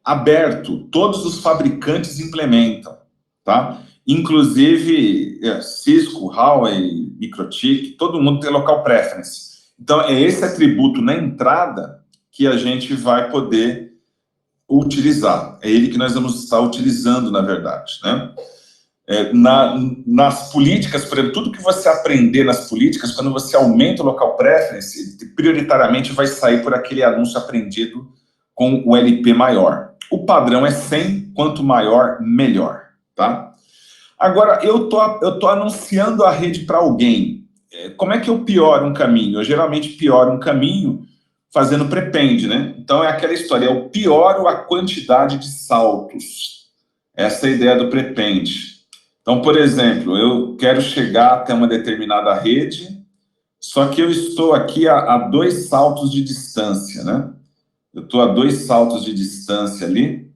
aberto, todos os fabricantes implementam, tá? Inclusive Cisco, Huawei, Microtik, todo mundo tem local preference. Então, é esse atributo na entrada que a gente vai poder utilizar. É ele que nós vamos estar utilizando, na verdade, né? Nas políticas, por exemplo, tudo que você aprender nas políticas, quando você aumenta o local preference, prioritariamente vai sair por aquele anúncio aprendido com o LP maior. O padrão é 100, quanto maior, melhor, tá? Agora, eu tô anunciando a rede para alguém. Como é que eu pioro um caminho? Eu geralmente pioro um caminho fazendo prepende, né? Então, é aquela história, eu pioro a quantidade de saltos. Essa é a ideia do prepende. Então, por exemplo, eu quero chegar até uma determinada rede, só que eu estou aqui a 2 saltos de distância, né? Eu estou a 2 saltos de distância ali.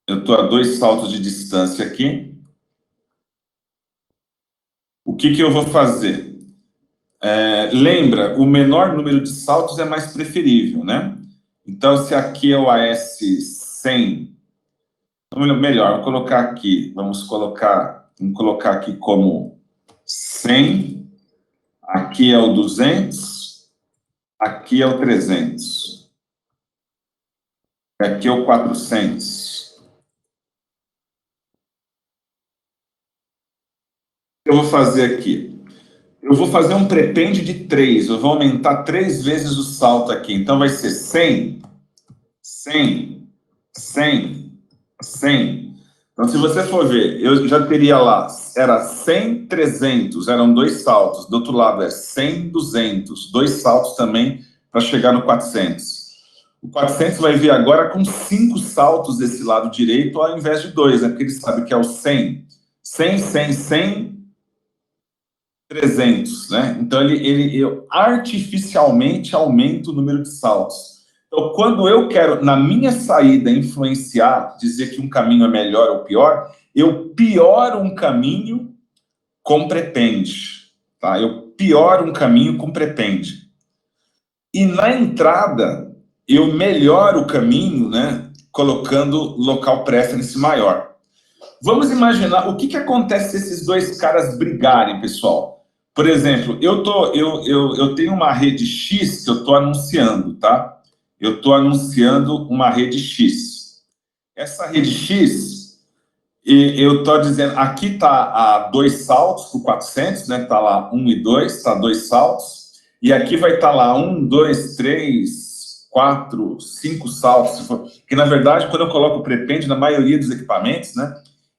Eu estou a 2 saltos de distância aqui. O que eu vou fazer? Lembra, o menor número de saltos é mais preferível, né? Então, se aqui é o AS 100, melhor, vamos colocar aqui como 100, aqui é o 200, aqui é o 300, aqui é o 400. O que eu vou fazer aqui? Eu vou fazer um prepende de 3, eu vou aumentar 3 vezes o salto aqui, então vai ser 100, 100, 100, 100. Então, se você for ver, eu já teria lá, era 100, 300, eram 2 saltos. Do outro lado é 100, 200, 2 saltos também para chegar no 400. O 400 vai vir agora com 5 saltos desse lado direito ao invés de 2, né? Porque ele sabe que é o 100. 100, 100, 100, 300, né? Então, eu artificialmente aumento o número de saltos. Então, quando eu quero, na minha saída, influenciar, dizer que um caminho é melhor ou pior, eu pioro um caminho com prepende. Tá? Eu pioro um caminho com prepende. E na entrada, eu melhoro o caminho, né, colocando local preference maior. Vamos imaginar o que acontece se esses dois caras brigarem, pessoal. Por exemplo, eu tenho uma rede X que eu estou anunciando, tá? Eu estou anunciando uma rede X. Essa rede X, eu estou dizendo, aqui está a 2 saltos por 400, né? Está lá 1 e 2, está 2 saltos. E aqui vai estar lá 1, 2, 3, 4, 5 saltos. Que na verdade, quando eu coloco o prepende, na maioria dos equipamentos, né?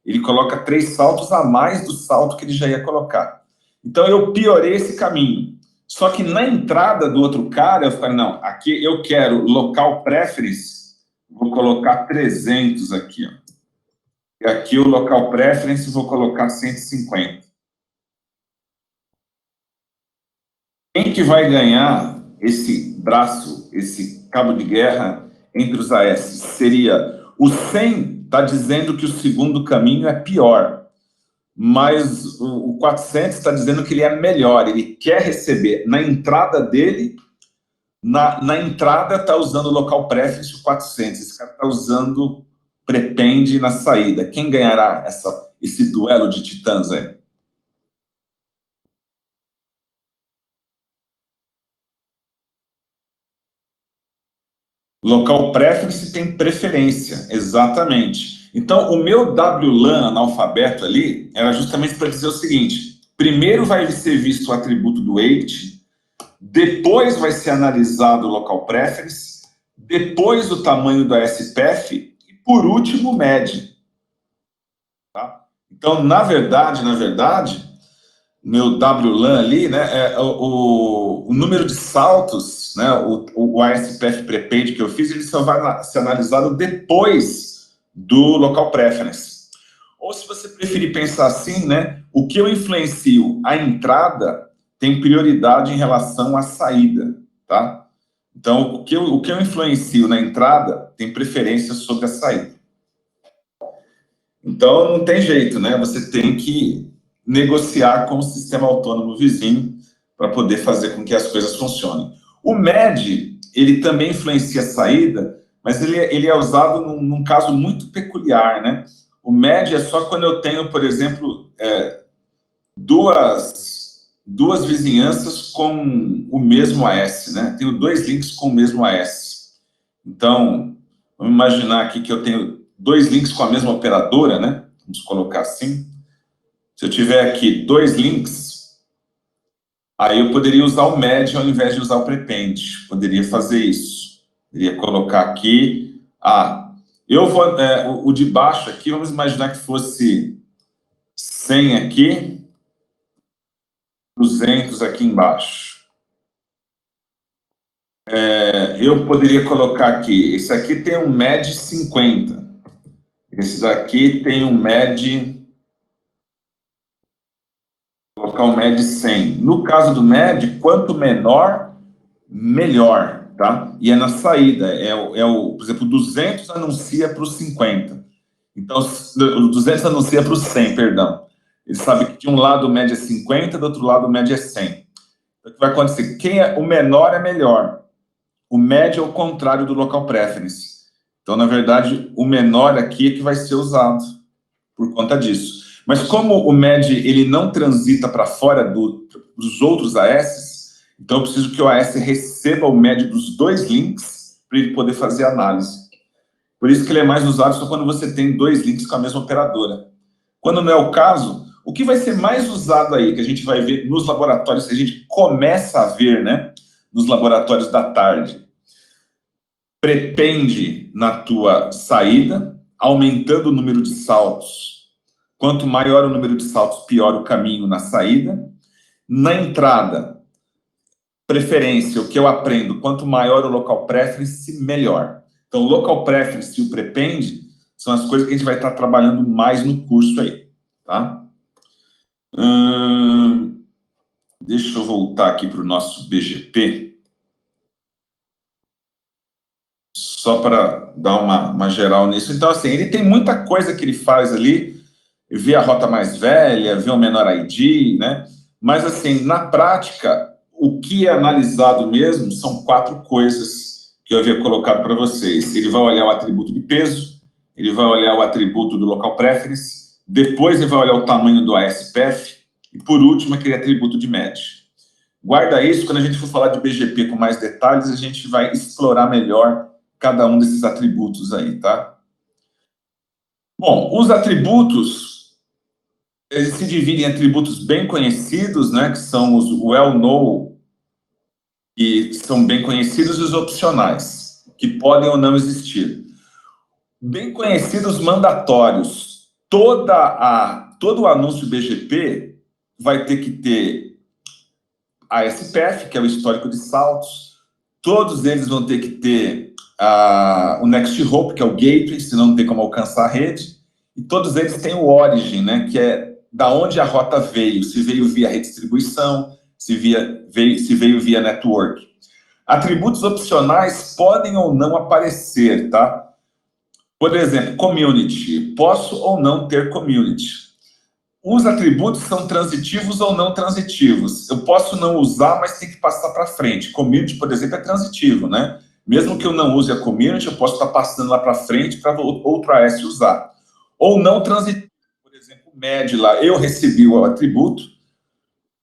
Ele coloca 3 saltos a mais do salto que ele já ia colocar. Então, eu piorei esse caminho. Só que na entrada do outro cara, eu falei, não, aqui eu quero local preference, vou colocar 300 aqui, ó. E aqui o local preference, vou colocar 150. Quem que vai ganhar esse braço, esse cabo de guerra entre os AS? Seria o 100 está dizendo que o segundo caminho é pior, mas o 400 está dizendo que ele é melhor, ele quer receber na entrada dele, na entrada está usando o local preference o 400, esse cara está usando prepende na saída. Quem ganhará esse duelo de titãs aí? Local preference tem preferência, exatamente. Então, o meu WLAN analfabeto ali era justamente para dizer o seguinte: primeiro vai ser visto o atributo do weight, depois vai ser analisado o local preference, depois o tamanho do SPF e, por último, o MED. Tá? Então, na verdade, meu WLAN ali, né, o número de saltos, né, o ASPF prepende que eu fiz, ele só vai ser analisado depois do local preference. Ou se você preferir pensar assim, né, o que eu influencio a entrada tem prioridade em relação à saída, tá? Então, o que eu influencio na entrada tem preferência sobre a saída. Então, não tem jeito, né? Você tem que negociar com o sistema autônomo vizinho para poder fazer com que as coisas funcionem. O MED, ele também influencia a saída, mas ele é usado num caso muito peculiar, né? O MED é só quando eu tenho, por exemplo, duas vizinhanças com o mesmo AS, né? Tenho 2 links com o mesmo AS. Então, vamos imaginar aqui que eu tenho 2 links com a mesma operadora, né? Vamos colocar assim. Se eu tiver aqui 2 links, aí eu poderia usar o MED ao invés de usar o prepende. Poderia fazer isso. Poderia colocar aqui. Eu vou. O de baixo aqui, vamos imaginar que fosse 100 aqui, 200 aqui embaixo. Eu poderia colocar aqui. Esse aqui tem um MED 50. Esse daqui tem um MED. Colocar um MED 100. No caso do MED, quanto menor, melhor, tá? E é na saída, por exemplo, 200 anuncia para os 50. Então, o 200 anuncia para os 100, perdão. Ele sabe que de um lado o MED é 50, do outro lado o MED é 100. Então, o que vai acontecer? O menor é melhor. O MED é o contrário do local preference. Então, na verdade, o menor aqui é que vai ser usado por conta disso. Mas como o MED ele não transita para fora dos outros AS, então eu preciso que o AS receba o MED dos 2 links para ele poder fazer análise. Por isso que ele é mais usado só quando você tem 2 links com a mesma operadora. Quando não é o caso, o que vai ser mais usado aí, que a gente vai ver nos laboratórios, que a gente começa a ver, né, nos laboratórios da tarde, prepende na tua saída, aumentando o número de saltos. Quanto maior o número de saltos, pior o caminho na saída. Na entrada, preferência, o que eu aprendo, quanto maior o local preference, melhor. Então, o local preference e o prepende são as coisas que a gente vai estar trabalhando mais no curso aí, tá? Deixa eu voltar aqui para o nosso BGP. só para dar uma geral nisso. Então, assim, ele tem muita coisa que ele faz ali, vê a rota mais velha, vê o menor ID, né? Mas, assim, na prática, o que é analisado mesmo são 4 coisas que eu havia colocado para vocês. Ele vai olhar o atributo de peso, ele vai olhar o atributo do local preference, depois ele vai olhar o tamanho do ASPF, e por último, aquele atributo de match. Guarda isso, quando a gente for falar de BGP com mais detalhes, a gente vai explorar melhor cada um desses atributos aí, tá? Bom, os atributos, eles se dividem em atributos bem conhecidos, né, que são os well-known, que são bem conhecidos, e os opcionais, que podem ou não existir. Bem conhecidos mandatórios. Todo o anúncio BGP vai ter que ter a SPF, que é o histórico de saltos. Todos eles vão ter que ter o Next Hop, que é o gateway, senão não tem como alcançar a rede. E todos eles têm o origin, né, que é da onde a rota veio, se veio via redistribuição, se veio via network. Atributos opcionais podem ou não aparecer, tá? Por exemplo, community. Posso ou não ter community. Os atributos são transitivos ou não transitivos. Eu posso não usar, mas tem que passar para frente. Community, por exemplo, é transitivo, né? Mesmo que eu não use a community, eu posso estar passando lá para frente para outro AS usar. Ou não transitivo. Por exemplo, o MED lá, eu recebi o atributo,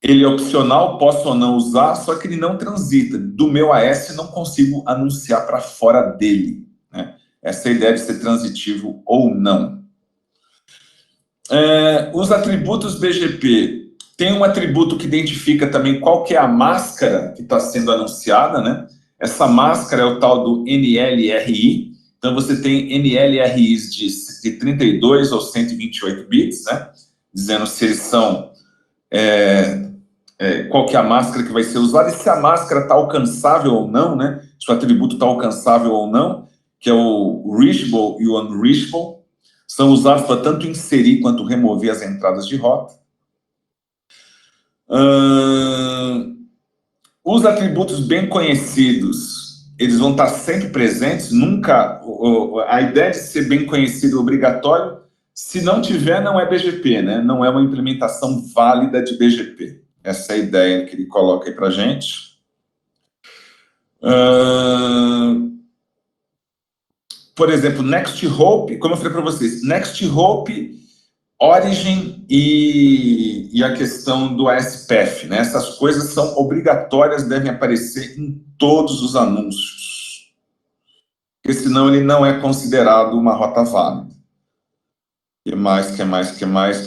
ele é opcional, posso ou não usar, só que ele não transita. Do meu AS, não consigo anunciar para fora dele, né? Essa é a ideia de ser transitivo ou não. Os atributos BGP. Tem um atributo que identifica também qual que é a máscara que está sendo anunciada, né? Essa máscara é o tal do NLRI. Então, você tem NLRIs de 32 ou 128 bits, né? Dizendo se eles são... qual que é a máscara que vai ser usada e se a máscara está alcançável ou não, né? Se o atributo está alcançável ou não, que é o reachable e o unreachable. São usados para tanto inserir quanto remover as entradas de rota. Os atributos bem conhecidos, eles vão estar sempre presentes, nunca... A ideia de ser bem conhecido é obrigatório. Se não tiver, não é BGP, né? Não é uma implementação válida de BGP. Essa é a ideia que ele coloca aí para a gente. Por exemplo, Next Hop, como eu falei para vocês, Next Hop, Origin e a questão do ASPF, né? Essas coisas são obrigatórias, devem aparecer em todos os anúncios, porque senão ele não é considerado uma rota válida. O que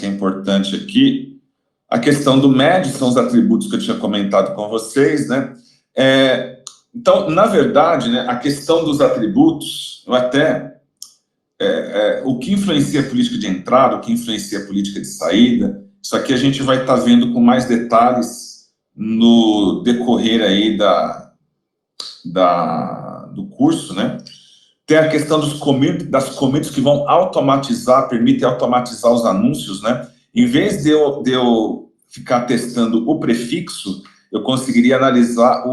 é importante aqui? A questão do MED são os atributos que eu tinha comentado com vocês, né? Então, na verdade, né, a questão dos atributos, eu até... o que influencia a política de entrada, o que influencia a política de saída, isso aqui a gente vai estar vendo com mais detalhes no decorrer aí do curso, né? Tem a questão das communities que vão automatizar, permitem automatizar os anúncios, né? Em vez de eu ficar testando o prefixo, eu conseguiria analisar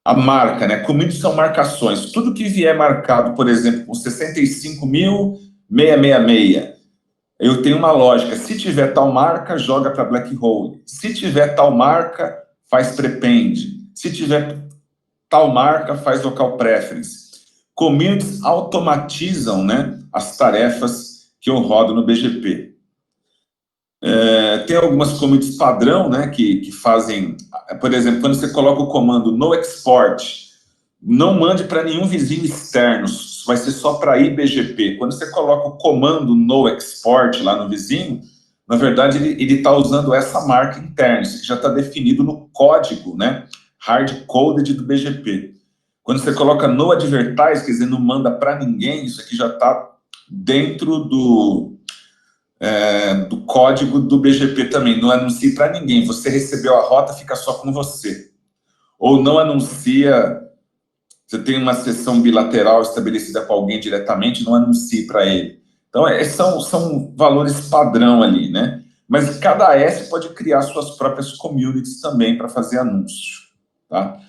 a marca, né? Communities são marcações. Tudo que vier marcado, por exemplo, com 65.666, eu tenho uma lógica. Se tiver tal marca, joga para Black Hole. Se tiver tal marca, faz prepend. Se tiver tal marca, faz local preference. Communities automatizam, né, as tarefas que eu rodo no BGP. Tem algumas communities padrão, né, que fazem, por exemplo, quando você coloca o comando no export, não mande para nenhum vizinho externo, vai ser só para IBGP. Quando você coloca o comando no export lá no vizinho, na verdade ele está usando essa marca interna, isso que já está definido no código, né, hard-coded do BGP. Quando você coloca no advertise, quer dizer, não manda para ninguém, isso aqui já está dentro do código do BGP também, não anuncie para ninguém, você recebeu a rota, fica só com você. Ou não anuncia, você tem uma sessão bilateral estabelecida com alguém diretamente, não anuncie para ele. Então, são valores padrão ali, né? Mas cada AS pode criar suas próprias communities também para fazer anúncio, tá?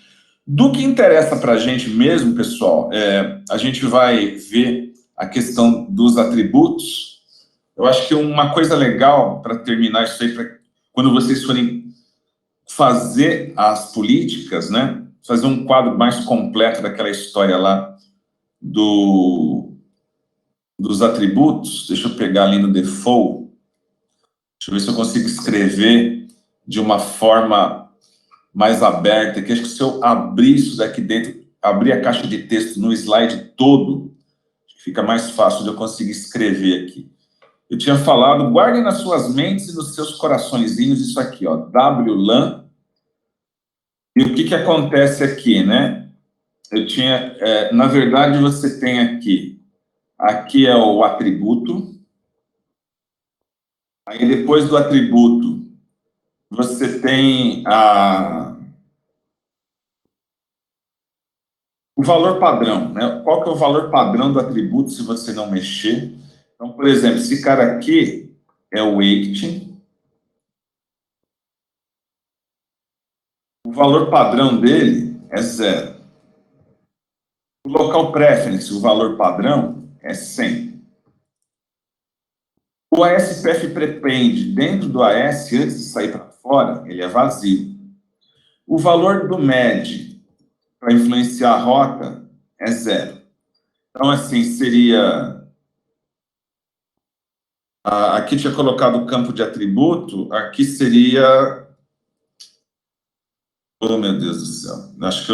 Do que interessa para a gente mesmo, pessoal, a gente vai ver a questão dos atributos. Eu acho que uma coisa legal para terminar isso aí, quando vocês forem fazer as políticas, né, fazer um quadro mais completo daquela história lá dos atributos. Deixa eu pegar ali no default. Deixa eu ver se eu consigo escrever de uma forma mais aberta, que acho que se eu abrir isso daqui dentro, abrir a caixa de texto no slide todo, fica mais fácil de eu conseguir escrever aqui. Eu tinha falado, guardem nas suas mentes e nos seus coraçõezinhos isso aqui, ó, WLAN. E o que acontece aqui, né? Eu tinha, na verdade, você tem aqui é o atributo. Aí depois do atributo, você tem o valor padrão, né? Qual que é o valor padrão do atributo se você não mexer? Então, por exemplo, esse cara aqui é o weight. O valor padrão dele é 0. O local preference, o valor padrão é 100. O ASPF prepende dentro do AS, antes de sair para fora, ele é vazio. O valor do MED para influenciar a rota é 0. Então, assim, seria... Aqui tinha colocado o campo de atributo, aqui seria... Oh, meu Deus do céu. Acho que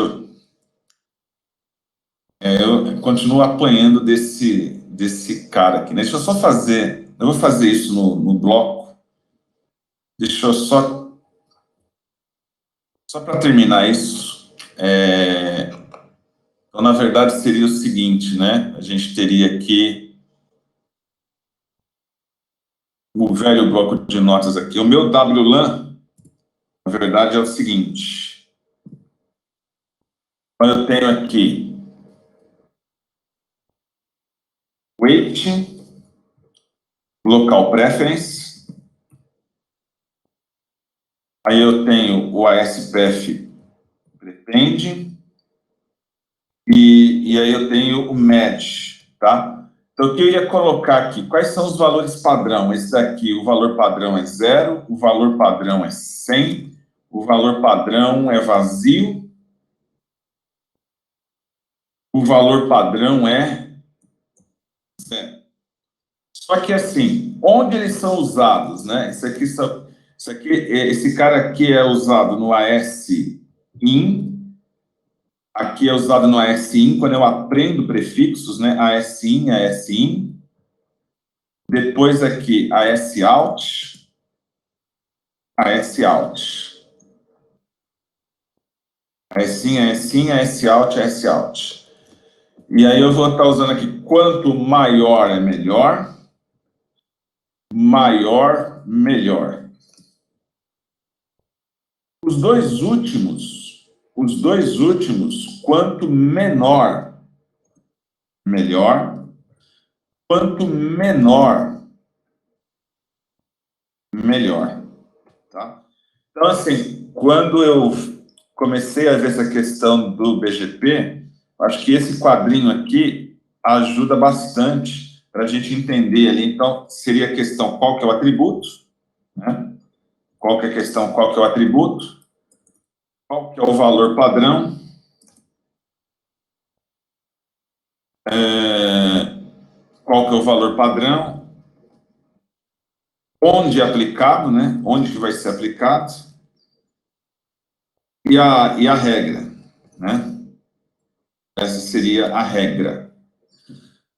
eu continuo apanhando desse cara aqui, né? Deixa eu só fazer... Eu vou fazer isso no bloco. Deixa eu só para terminar isso. Então, na verdade, seria o seguinte, né? A gente teria aqui o velho bloco de notas aqui. O meu WLAN, na verdade, é o seguinte. Então, eu tenho aqui weight, local preference. Aí eu tenho o ASPF prepende. E aí eu tenho o match, tá? Então, o que eu ia colocar aqui? Quais são os valores padrão? Esse daqui, o valor padrão é 0, o valor padrão é 100, o valor padrão é vazio, o valor padrão é 0. Só que, assim, onde eles são usados, né? Esse cara aqui é usado no AS-IN, aqui é usado no AS-IN, quando eu aprendo prefixos, né? AS-IN, AS-IN. Depois aqui, AS-OUT, AS-OUT. AS-IN, AS-IN, AS-OUT, AS-OUT. E aí eu vou estar usando aqui, quanto maior é melhor, maior, melhor. Os dois últimos, quanto menor, melhor. Quanto menor, melhor. Tá? Então, assim, quando eu comecei a ver essa questão do BGP, acho que esse quadrinho aqui ajuda bastante para a gente entender ali. Então, seria a questão qual que é o atributo, né? Qual que é a questão, qual que é o atributo, qual que é o valor padrão, qual que é o valor padrão, onde é aplicado, né? Onde que vai ser aplicado, e a regra, né? Essa seria a regra.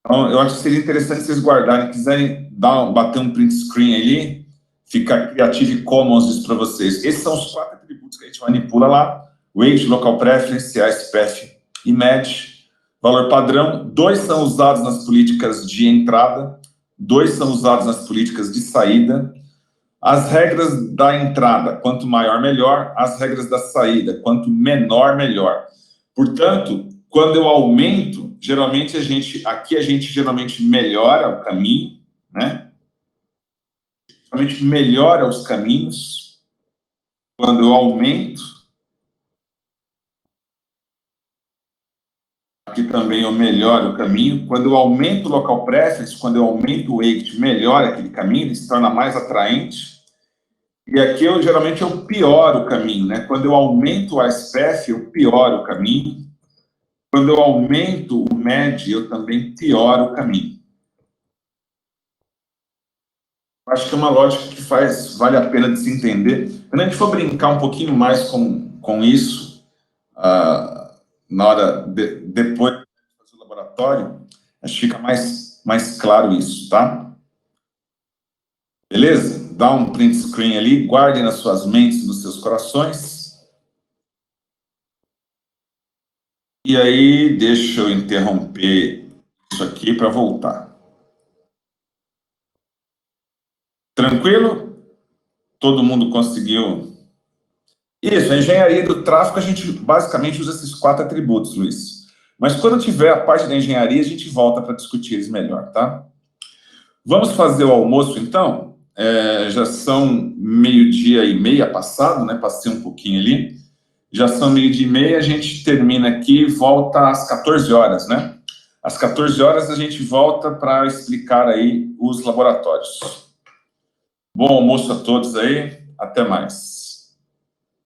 Então, eu acho que seria interessante vocês guardarem, quiserem bater um print screen ali, fica Creative Commons isso para vocês. Esses são os 4 atributos que a gente manipula lá: weight, local preference, ASPF e match. Valor padrão, 2 são usados nas políticas de entrada, 2 são usados nas políticas de saída. As regras da entrada, quanto maior, melhor. As regras da saída, quanto menor, melhor. Portanto, quando eu aumento, geralmente a gente geralmente melhora o caminho, né? Geralmente melhora os caminhos. Quando eu aumento, Aqui também eu melhoro o caminho. Quando eu aumento o local preference, quando eu aumento o weight, melhora aquele caminho, ele se torna mais atraente. E aqui geralmente eu pioro o caminho, né? Quando eu aumento o IcePath, eu pioro o caminho. Quando eu aumento o MED, eu também pioro o caminho. Acho que é uma lógica que vale a pena de se entender. Quando a gente for brincar um pouquinho mais com isso, na hora depois de fazer o laboratório, acho que fica mais claro isso, tá? Beleza? Dá um print screen ali, guardem nas suas mentes e nos seus corações. E aí, deixa eu interromper isso aqui para voltar. Tranquilo? Todo mundo conseguiu? Isso, a engenharia do tráfego, a gente basicamente usa esses 4 atributos, Luiz. Mas quando tiver a parte da engenharia, a gente volta para discutir eles melhor, tá? Vamos fazer o almoço, então? Já são 12:30 passado, né? Passei um pouquinho ali. Já são 12:30, a gente termina aqui e volta às 14 horas, né? Às 14 horas a gente volta para explicar aí os laboratórios. Bom almoço a todos aí, até mais.